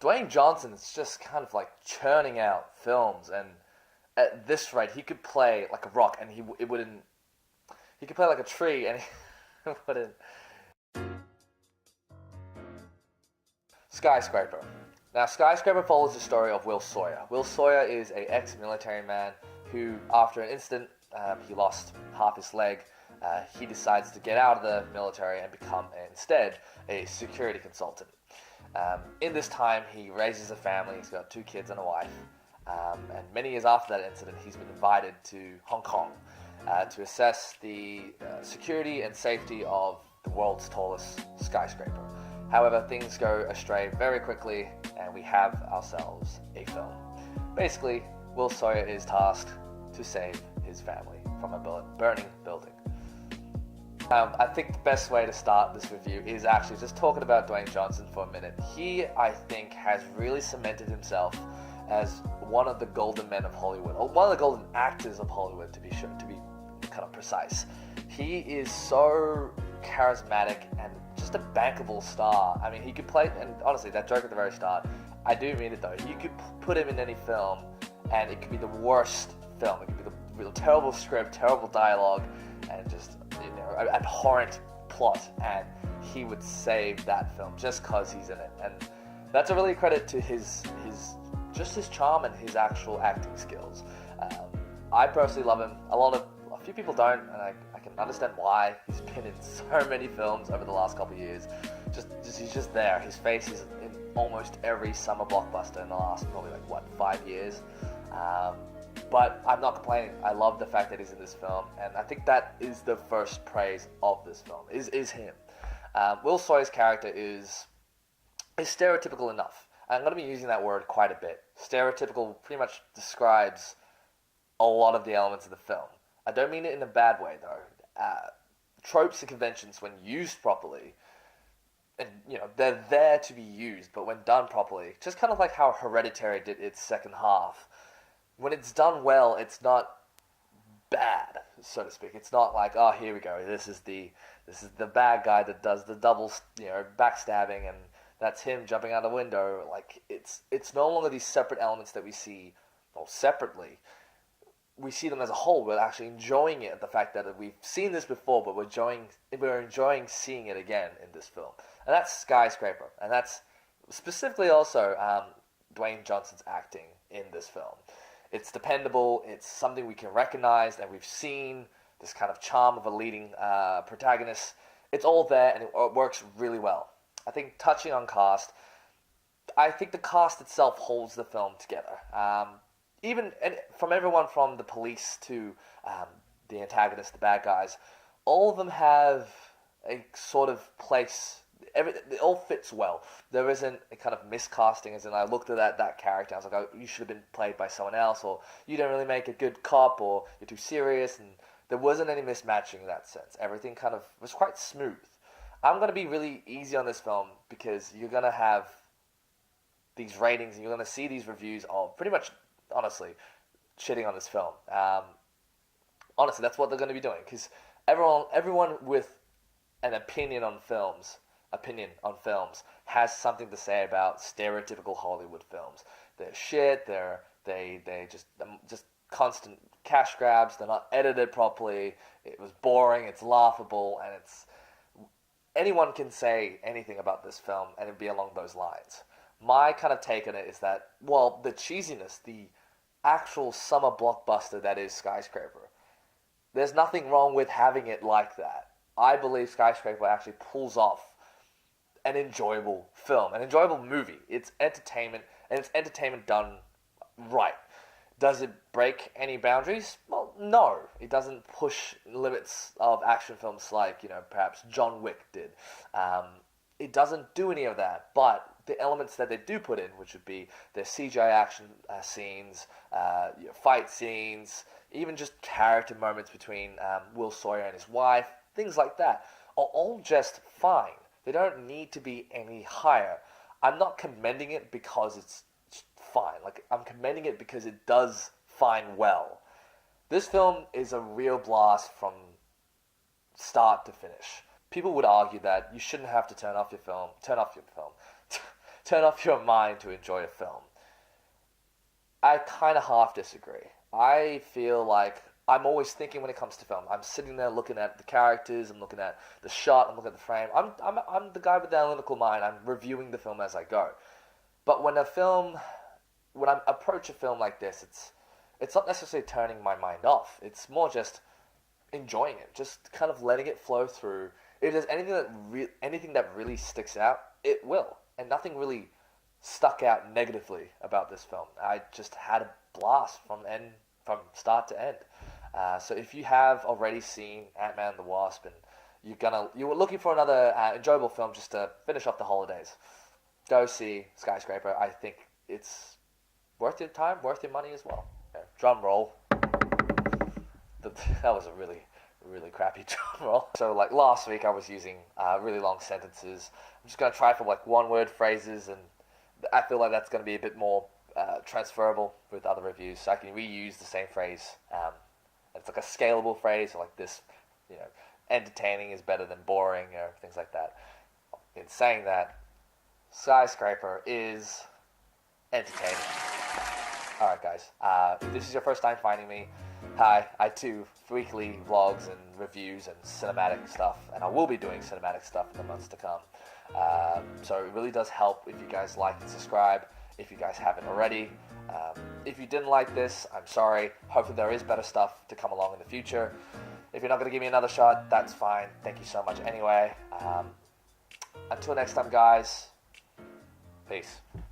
Dwayne Johnson is just kind of like churning out films, and at this rate, he could play like a rock, and it wouldn't. He could play like a tree, and it wouldn't. Skyscraper. Now, Skyscraper follows the story of Will Sawyer. Will Sawyer is an ex-military man who, after an incident, he lost half his leg. He decides to get out of the military and become, instead, a security consultant. In this time, he raises a family. He's got 2 kids and a wife. And many years after that incident, he's been invited to Hong Kong to assess the security and safety of the world's tallest skyscraper. However, things go astray very quickly, and we have ourselves a film. Basically, Will Sawyer is tasked to save his family from a burning building. I think the best way to start this review is actually just talking about Dwayne Johnson for a minute. He, I think, has really cemented himself as one of the golden men of Hollywood, or one of the golden actors of Hollywood, to be kind of precise. He is so charismatic and just a bankable star. I mean, he could play, and honestly, that joke at the very start, I do mean it though. You could put him in any film, and it could be the worst film. It could be the real terrible script, terrible dialogue, and just abhorrent plot, and he would save that film just because he's in it. And that's a really credit to his charm and his actual acting skills. I personally love him. A few people don't, and I can understand why. He's been in so many films over the last couple of years. He's just there. His face is in almost every summer blockbuster in the last probably 5 years. But I'm not complaining. I love the fact that he's in this film, and I think that is the first praise of this film, is him. Will Sawyer's character is stereotypical enough. I'm going to be using that word quite a bit. Stereotypical pretty much describes a lot of the elements of the film. I don't mean it in a bad way, though. Tropes and conventions, when used properly, and they're there to be used, but when done properly, just kind of like how Hereditary did its second half, when it's done well, it's not bad, so to speak. It's not like, oh, here we go, this is the bad guy that does the double, backstabbing, and that's him jumping out the window. Like, it's no longer these separate elements that we see, separately. We see them as a whole. We're actually enjoying it, the fact that we've seen this before, but we're enjoying seeing it again in this film. And that's Skyscraper, and that's specifically also Dwayne Johnson's acting in this film. It's dependable, it's something we can recognize, and we've seen this kind of charm of a leading protagonist. It's all there, and it works really well. I think, touching on cast, I think the cast itself holds the film together. Even from everyone from the police to the antagonists, the bad guys, all of them have a sort of place. It all fits well. There isn't a kind of miscasting, as in I looked at that character, I was like, oh, you should have been played by someone else, or you don't really make a good cop, or you're too serious, and there wasn't any mismatching in that sense. Everything kind of was quite smooth. I'm going to be really easy on this film, because you're going to have these ratings, and you're going to see these reviews of pretty much, honestly, shitting on this film. Honestly, that's what they're going to be doing, because everyone with an opinion on films has something to say about stereotypical Hollywood films. They're shit. They just constant cash grabs. They're not edited properly. It was boring. It's laughable, and anyone can say anything about this film, and it'd be along those lines. My kind of take on it is that, well, the cheesiness, the actual summer blockbuster that is Skyscraper, there's nothing wrong with having it like that. I believe Skyscraper actually pulls off an enjoyable film, an enjoyable movie. It's entertainment, and it's entertainment done right. Does it break any boundaries? Well, no. It doesn't push limits of action films like, perhaps John Wick did. It doesn't do any of that, but the elements that they do put in, which would be the CGI action scenes, fight scenes, even just character moments between Will Sawyer and his wife, things like that, are all just fine. They don't need to be any higher. I'm not commending it because it's fine. I'm commending it because it does fine well. This film is a real blast from start to finish. People would argue that you shouldn't have to turn off your film. turn off your mind to enjoy a film. I kind of half disagree. I feel like I'm always thinking when it comes to film. I'm sitting there looking at the characters, I'm looking at the shot, I'm looking at the frame. I'm the guy with the analytical mind. I'm reviewing the film as I go. But when I approach a film like this, it's not necessarily turning my mind off. It's more just enjoying it, just kind of letting it flow through. If there's anything that really sticks out, it will. And nothing really stuck out negatively about this film. I just had a blast from start to end. So if you have already seen Ant-Man and the Wasp and you were looking for another enjoyable film just to finish off the holidays, go see Skyscraper. I think it's worth your time, worth your money as well. Yeah, drum roll. That was a really, really crappy drum roll. So like last week I was using really long sentences. I'm just going to try for like one-word phrases, and I feel like that's going to be a bit more transferable with other reviews. So I can reuse the same phrase. It's like a scalable phrase, like this, entertaining is better than boring, or things like that. In saying that, Skyscraper is entertaining. Alright guys, if this is your first time finding me, hi, I do weekly vlogs and reviews and cinematic stuff, and I will be doing cinematic stuff in the months to come. So it really does help if you guys like and subscribe, if you guys haven't already. If you didn't like this, I'm sorry. Hopefully there is better stuff to come along in the future. If you're not going to give me another shot, that's fine. Thank you so much anyway. Until next time, guys. Peace.